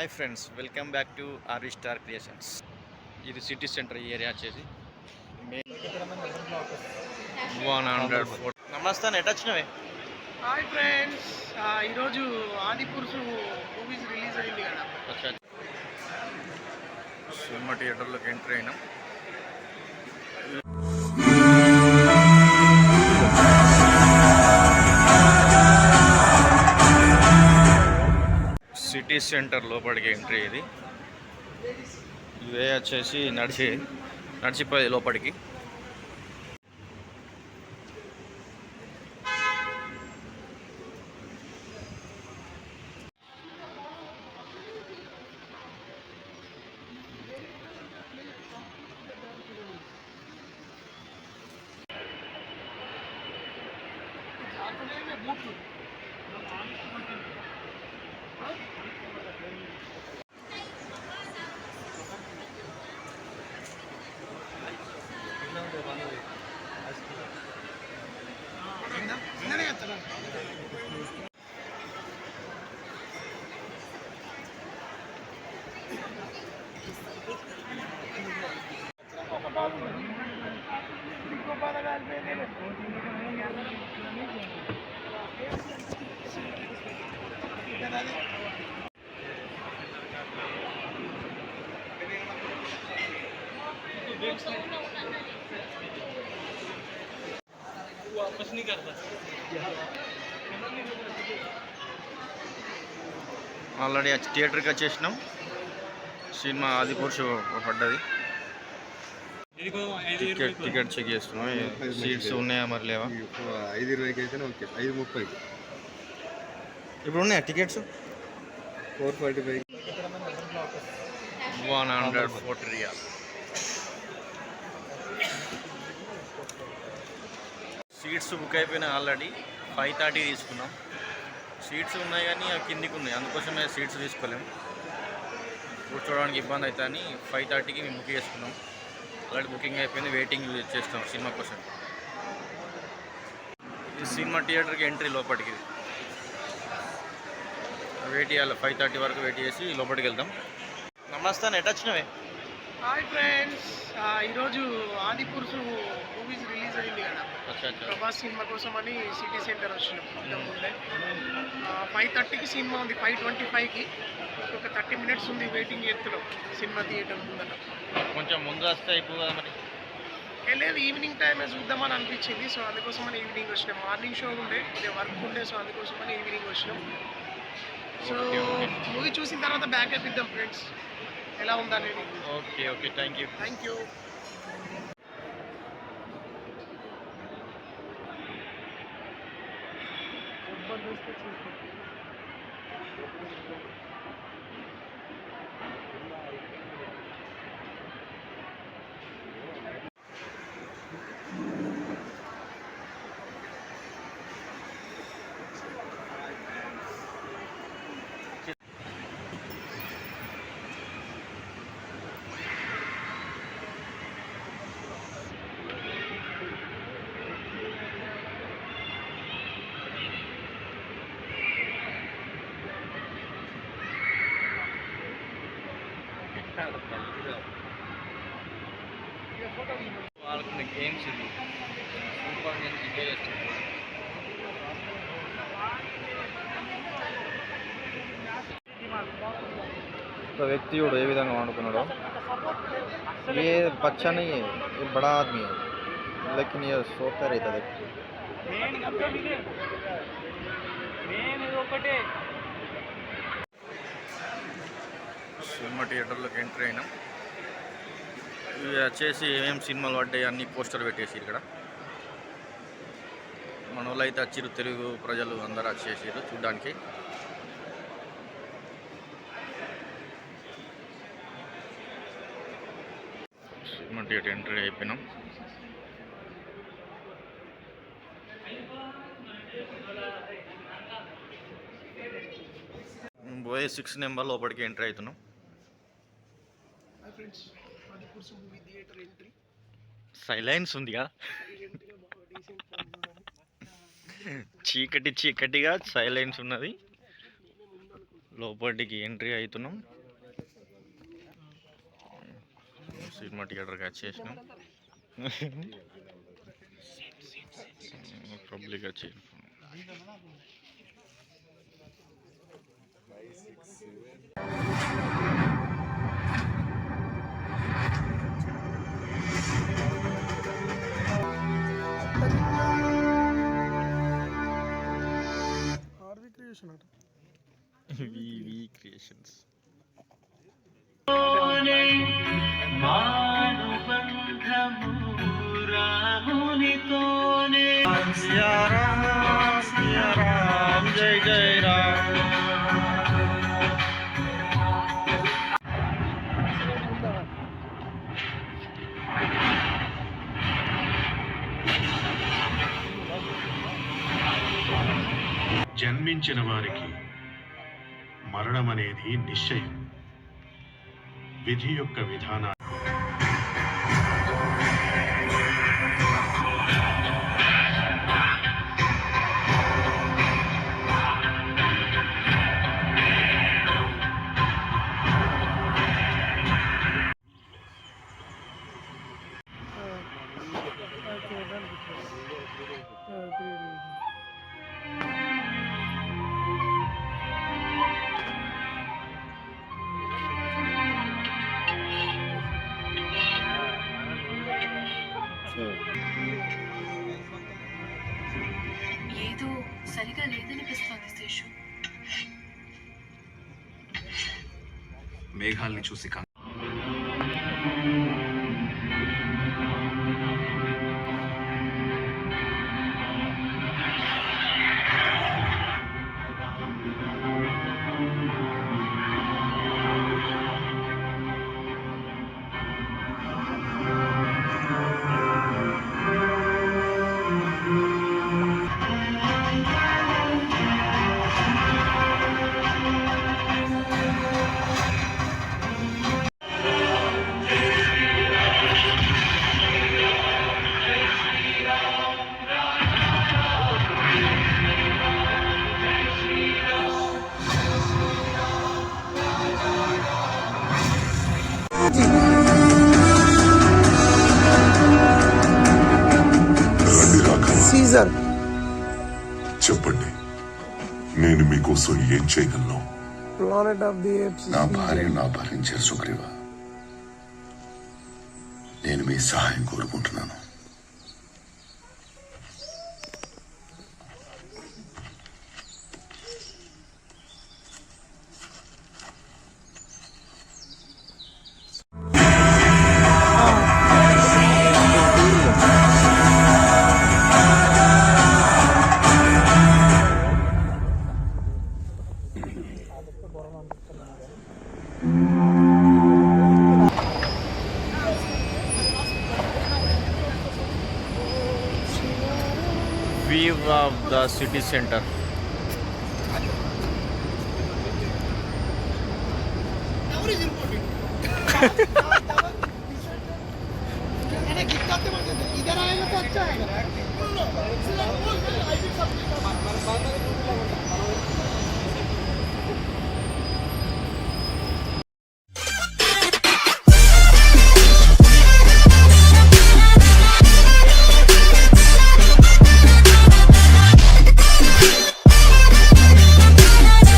Hi friends, welcome back to RV star creations. ఇది city centre area వచ్చేసి 104. నమస్తే, at వచ్చినవే? హాయ్ ఫ్రెండ్స్, ఈరోజు ఆదిపురుషు మూవీస్ రిలీజ్ అయింది కదా. సినిమా థియేటర్లోకి ఎంట్రీ అయినాం. సిటీ సెంటర్ లోపలికి ఎంట్రీ. ఇదే వచ్చేసి నడిచిపోయేది లోపలికి. ఆల్రెడీ థియేటర్కి వచ్చేసినాం. సినిమా ఆదిపురుషు పడ్డది. టికెట్ చెక్ చేస్తున్నాం. సీట్స్ ఉన్నాయా మరి లేవా? 5:20 అయితే ఓకే. 5:30 ఇప్పుడు ఉన్నాయా టికెట్స్? 4:45 140 రియాల్. సీట్స్ బుక్ అయిపోయినాయి ఆల్రెడీ. 5:30 తీసుకున్నాం. సీట్స్ ఉన్నాయి కానీ అవి కిందికి ఉన్నాయి, అందుకోసమే సీట్స్ తీసుకోలేము. కూర్చోవడానికి ఇబ్బంది అవుతుంది అని 5:30కి మేము బుక్ చేసుకున్నాం. ఆల్రెడీ బుకింగ్ అయిపోయింది, వెయిటింగ్ చేస్తాం సినిమా కోసం. ఈ సినిమా థియేటర్కి ఎంట్రీ లోపలికి వెయిట్ చేయాలి. 5:30 వరకు వెయిట్ చేసి లోపలికి వెళ్తాం. నమస్తే, ఎట్ వచ్చినవే? హాయ్ ఫ్రెండ్స్, ఈరోజు ఆదిపురుషు మూవీస్ రిలీజ్ అయింది కదా. ప్రభాస్ సినిమా కోసం అని సిటీ సెంటర్ వచ్చినాం. ముందే 5:30కి సినిమా ఉంది, 5:25కి. ఒక 30 minutes ఉంది, వెయిటింగ్ చేస్తున్నాం సినిమా థియేటర్ ముందర. కొంచెం ముందు వస్తే అయిపోదా మరి? లేదు, ఈవినింగ్ టైమే చూద్దామని అనిపించింది, సో అందుకోసమని ఈవినింగ్ వచ్చినాం. మార్నింగ్ షో ఉండే, ఇదే వర్క్ ఉండే, సో అందుకోసమని ఈవినింగ్ వచ్చినాం. సో మూవీ చూసిన తర్వాత బ్యాక్ అయిపోద్దాం ఫ్రెండ్స్, ఎలా ఉందనేది. Okay okay, thank you. వాళ్ళకున్న గేమ్స్ ఇది సూపర్ ఎంజాయ్ చేస్తుంది. ఒక వ్యక్తి ఏ విధంగా వండుకున్నాడో. ये बच्चा नहीं है, ये बड़ा आदमी है, लेकिन ये सोता रहता है. సినిమా థియేటర్లోకి ఎంట్రీ అయినాం. ఇవి వచ్చేసి ఏమేమి సినిమాలు పడ్డాయి అన్ని పోస్టర్ పెట్టేసి ఇక్కడ మన వాళ్ళు అయితే వచ్చిర్రు, తెలుగు ప్రజలు అందరూ వచ్చేసారు చూడ్డానికి. సినిమా థియేటర్ ఎంట్రీ అయిపోయినాం. పోయే 6 నెంబర్ లోపలికి ఎంట్రీ అవుతున్నాం. సైలెన్స్ ఉందిగా, చీకటిగా సైలెన్స్ ఉన్నది. లోపలికి ఎంట్రీ అవుతున్నాం. సినిమా థియేటర్కి వచ్చేసినాం. పబ్లిక్ వచ్చి వివి క్రియేషన్స్. జై జై రామ్. జన్మించిన వారికి మరణం అనేది నిశ్చయం. విధి యొక్క విధానం ఏదో సరిగా లేదనిపిస్తోంది శేషు. మేఘాల్ని చూసి సీజర్ చెప్పండి, నేను మీకోసం ఏం చేయగలను? Planet of the apes. నా భార్యను అపహరించే సుగ్రీవ, నేను మీ సహాయం కోరుకుంటున్నాను. view of the city center. Now it is important.